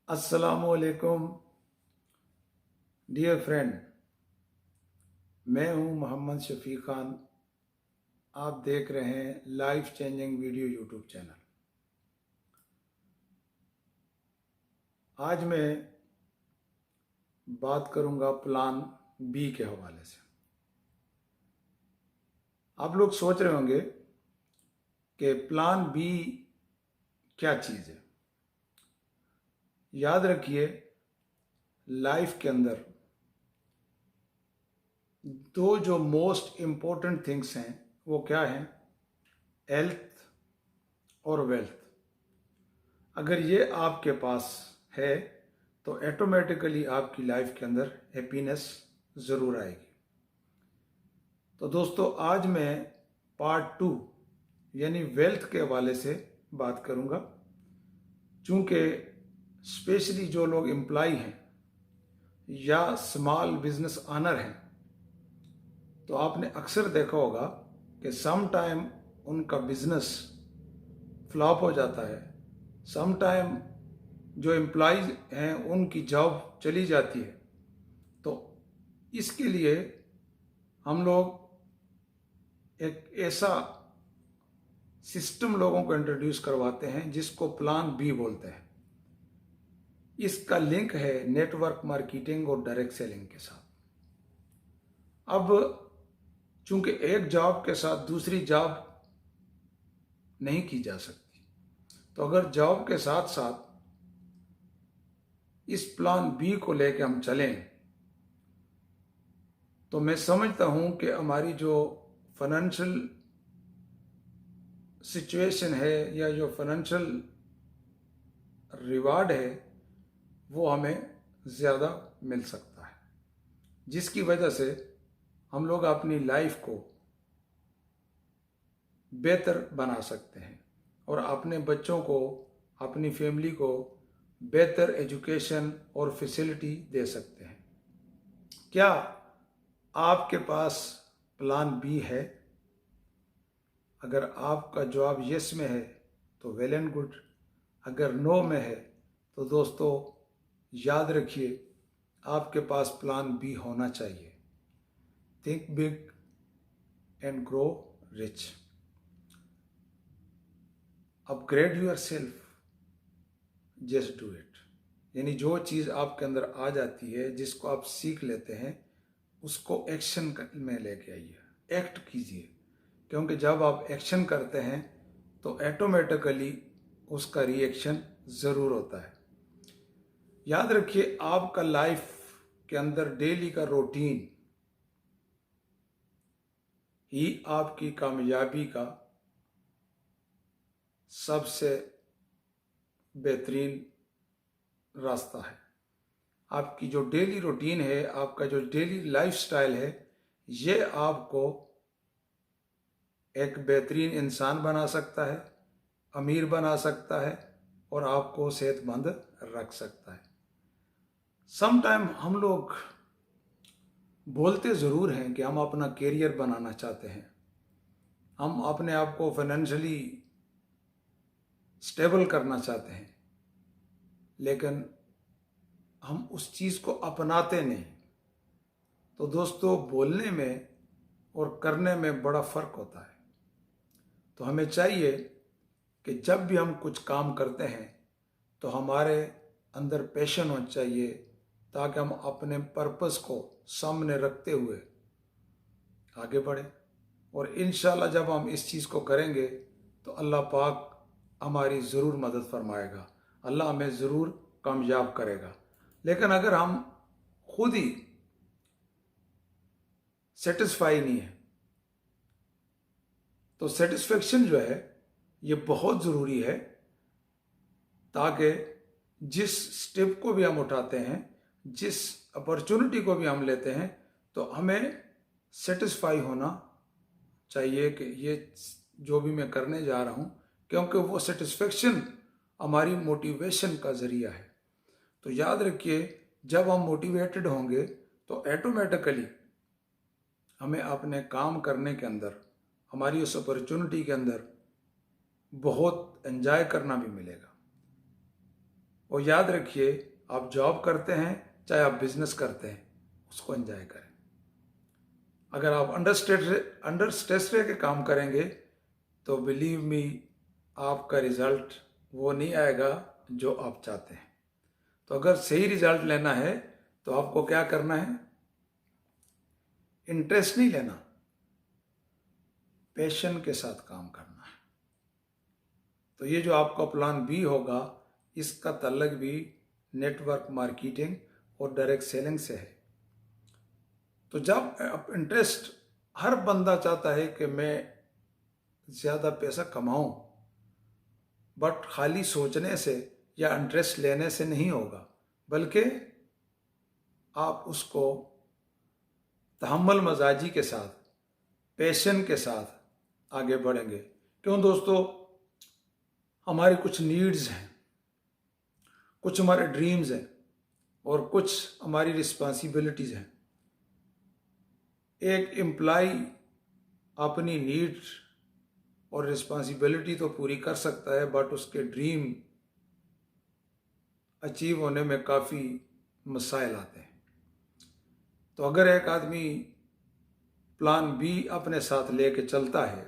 अस्सलामुअलैकुम dear friend, मैं हूं मोहम्मद शफीक खान। आप देख रहे हैं life changing video YouTube channel. आज मैं बात करूंगा प्लान बी के हवाले से। आप लोग सोच रहे होंगे कि प्लान बी क्या चीज़ है। याद रखिए, लाइफ के अंदर दो जो मोस्ट इम्पोर्टेंट थिंग्स हैं वो क्या हैं? हेल्थ और वेल्थ। अगर ये आपके पास है तो ऑटोमेटिकली आपकी लाइफ के अंदर हैप्पीनेस ज़रूर आएगी। तो दोस्तों, आज मैं पार्ट 2 यानी वेल्थ के हवाले से बात करूंगा। चूँकि स्पेशली जो लोग एम्प्लॉय हैं या स्मॉल बिजनेस ऑनर हैं, तो आपने अक्सर देखा होगा कि सम टाइम उनका बिजनेस फ्लॉप हो जाता है, सम टाइम जो एम्प्लॉयज हैं उनकी जॉब चली जाती है। तो इसके लिए हम लोग एक ऐसा सिस्टम लोगों को इंट्रोड्यूस करवाते हैं जिसको प्लान बी बोलते हैं। इसका लिंक है नेटवर्क मार्केटिंग और डायरेक्ट सेलिंग के साथ। अब चूंकि एक जॉब के साथ दूसरी जॉब नहीं की जा सकती, तो अगर जॉब के साथ साथ इस प्लान बी को लेकर हम चलें तो मैं समझता हूं कि हमारी जो फाइनेंशियल सिचुएशन है या जो फाइनेंशियल रिवार्ड है वो हमें ज़्यादा मिल सकता है, जिसकी वजह से हम लोग अपनी लाइफ को बेहतर बना सकते हैं और अपने बच्चों को, अपनी फैमिली को बेहतर एजुकेशन और फैसिलिटी दे सकते हैं। क्या आपके पास प्लान बी है? अगर आपका जवाब यस में है तो वेल एंड गुड। अगर नो में है तो दोस्तों याद रखिए, आपके पास प्लान बी होना चाहिए। Think big and grow rich. Upgrade your self, just do it. यानी जो चीज़ आपके अंदर आ जाती है, जिसको आप सीख लेते हैं, उसको एक्शन में लेके आइए, एक्ट कीजिए। क्योंकि जब आप एक्शन करते हैं तो ऑटोमेटिकली उसका रिएक्शन ज़रूर होता है। याद रखिए, आपका लाइफ के अंदर डेली का रूटीन ही आपकी कामयाबी का सबसे बेहतरीन रास्ता है। आपकी जो डेली रूटीन है, आपका जो डेली लाइफस्टाइल है, ये आपको एक बेहतरीन इंसान बना सकता है, अमीर बना सकता है और आपको सेहतमंद रख सकता है। सम टाइम हम लोग बोलते ज़रूर हैं कि हम अपना कैरियर बनाना चाहते हैं, हम अपने आप को फाइनेंशियली स्टेबल करना चाहते हैं, लेकिन हम उस चीज़ को अपनाते नहीं। तो दोस्तों, बोलने में और करने में बड़ा फ़र्क होता है। तो हमें चाहिए कि जब भी हम कुछ काम करते हैं तो हमारे अंदर पैशन होना चाहिए, ताकि हम अपने पर्पस को सामने रखते हुए आगे बढ़ें। और इंशाल्लाह जब हम इस चीज़ को करेंगे तो अल्लाह पाक हमारी ज़रूर मदद फरमाएगा, अल्लाह हमें ज़रूर कामयाब करेगा। लेकिन अगर हम खुद ही सेटिस्फाई नहीं है तो सेटिस्फेक्शन जो है ये बहुत ज़रूरी है, ताकि जिस स्टेप को भी हम उठाते हैं, जिस अपॉर्चुनिटी को भी हम लेते हैं, तो हमें सेटिस्फाई होना चाहिए कि ये जो भी मैं करने जा रहा हूँ, क्योंकि वो सेटिस्फेक्शन हमारी मोटिवेशन का ज़रिया है। तो याद रखिए, जब हम मोटिवेटेड होंगे तो ऑटोमेटिकली हमें अपने काम करने के अंदर, हमारी उस अपॉर्चुनिटी के अंदर बहुत एंजॉय करना भी मिलेगा। और याद रखिए, आप जॉब करते हैं चाहे आप बिजनेस करते हैं, उसको एंजॉय करें। अगर आप अंडर स्ट्रेस रह के काम करेंगे तो बिलीव मी, आपका रिजल्ट वो नहीं आएगा जो आप चाहते हैं। तो अगर सही रिजल्ट लेना है तो आपको क्या करना है? इंटरेस्ट नहीं लेना, पैशन के साथ काम करना है। तो ये जो आपका प्लान बी होगा, इसका ताल्लुक भी नेटवर्क मार्केटिंग और डायरेक्ट सेलिंग से है। तो जब इंटरेस्ट, हर बंदा चाहता है कि मैं ज़्यादा पैसा कमाऊं, बट खाली सोचने से या इंटरेस्ट लेने से नहीं होगा, बल्कि आप उसको तहम्मुल मजाजी के साथ, पैशन के साथ आगे बढ़ेंगे। क्यों दोस्तों, हमारी कुछ नीड्स हैं, कुछ हमारे ड्रीम्स हैं और कुछ हमारी रिस्पॉन्सिबिलिटीज़ हैं। एक एम्प्लॉय अपनी नीड और रिस्पॉन्सिबिलिटी तो पूरी कर सकता है, बट उसके ड्रीम अचीव होने में काफ़ी मसाइल आते हैं। तो अगर एक आदमी प्लान बी अपने साथ लेके चलता है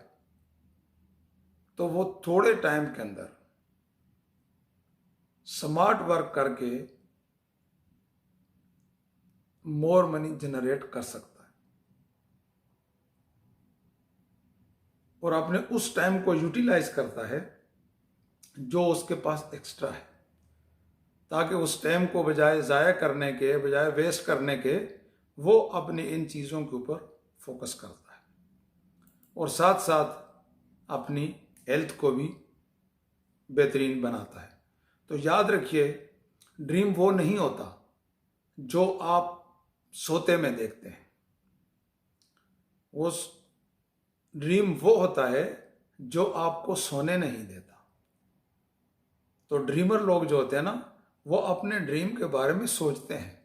तो वो थोड़े टाइम के अंदर स्मार्ट वर्क करके मोर मनी जनरेट कर सकता है और अपने उस टाइम को यूटिलाइज करता है जो उसके पास एक्स्ट्रा है, ताकि उस टाइम को बजाय ज़ाया करने के, बजाय वेस्ट करने के, वो अपनी इन चीज़ों के ऊपर फोकस करता है और साथ साथ अपनी हेल्थ को भी बेहतरीन बनाता है। तो याद रखिए, ड्रीम वो नहीं होता जो आप सोते में देखते हैं, वो ड्रीम वो होता है जो आपको सोने नहीं देता। तो ड्रीमर लोग जो होते हैं ना, वो अपने ड्रीम के बारे में सोचते हैं,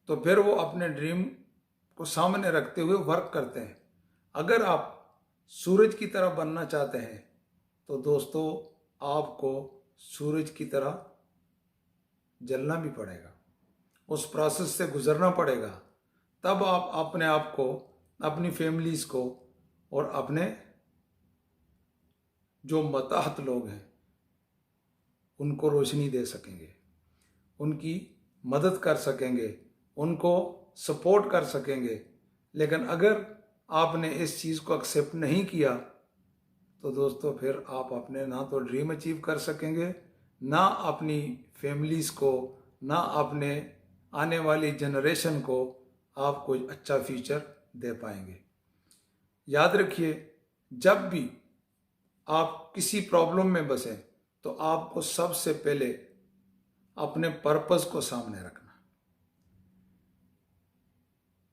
तो फिर वो अपने ड्रीम को सामने रखते हुए वर्क करते हैं। अगर आप सूरज की तरह बनना चाहते हैं तो दोस्तों, आपको सूरज की तरह जलना भी पड़ेगा, उस प्रोसेस से गुजरना पड़ेगा। तब आप अपने आप को, अपनी फैमिलीज को और अपने जो मताहत लोग हैं उनको रोशनी दे सकेंगे, उनकी मदद कर सकेंगे, उनको सपोर्ट कर सकेंगे। लेकिन अगर आपने इस चीज़ को एक्सेप्ट नहीं किया तो दोस्तों, फिर आप अपने ना तो ड्रीम अचीव कर सकेंगे, ना अपनी फैमिलीज़ को, ना अपने आने वाली जनरेशन को आप कोई अच्छा फ्यूचर दे पाएंगे। याद रखिए, जब भी आप किसी प्रॉब्लम में बसें तो आपको सबसे पहले अपने पर्पस को सामने रखना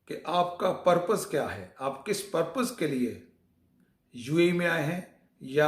कि आपका पर्पस क्या है, आप किस पर्पस के लिए यूएई में आए हैं, या